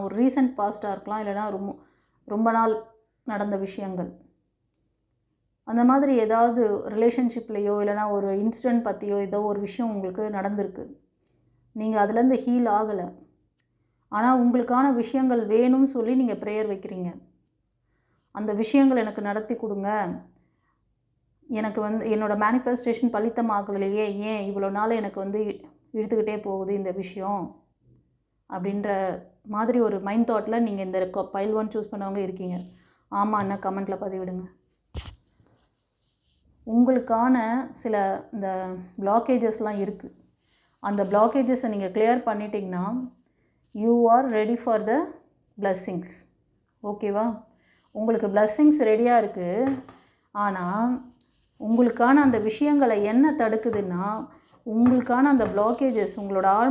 ஒரு ரீசன்ட் பாஸ்ட்டாக இருக்கலாம், இல்லைனா ரொம்ப ரொம்ப நாள் நடந்த விஷயங்கள். அந்த மாதிரி ஏதாவது ரிலேஷன்ஷிப்லேயோ இல்லைனா ஒரு இன்சிடெண்ட் பற்றியோ ஏதோ ஒரு விஷயம் உங்களுக்கு நடந்திருக்கு. நீங்கள் அதுலேருந்து ஹீல் ஆகலை. ஆனால் உங்களுக்கான விஷயங்கள் வேணும்னு சொல்லி நீங்கள் ப்ரேயர் வைக்கிறீங்க. அந்த விஷயங்கள் எனக்கு நடத்தி கொடுங்க, எனக்கு என்னோடய மேனிஃபெஸ்டேஷன் பலித்தமாகலையே, ஏன் இவ்வளோ நாள் எனக்கு இழுத்துக்கிட்டே போகுது இந்த விஷயம் அப்படின்ற மாதிரி ஒரு மைண்ட் தாட்டில் நீங்கள் இந்த பைல் 1 சூஸ் பண்ணவங்க இருக்கீங்க. ஆமான்னா கமெண்ட்டில் பதிவிடுங்க. உங்களுக்கான சில இந்த பிளாக்கேஜஸ்லாம் இருக்குது. அந்த பிளாக்கேஜஸை நீங்கள் கிளியர் பண்ணிட்டீங்கன்னா you are ready for the blessings. ஓகேவா? உங்களுக்கு பிளஸ்ஸிங்ஸ் ரெடியாக இருக்குது. ஆனால் உங்களுக்கான அந்த விஷயங்களை என்ன தடுக்குதுன்னா, உங்களுக்கான அந்த பிளாக்கேஜஸ் உங்களோட ஆழ்ம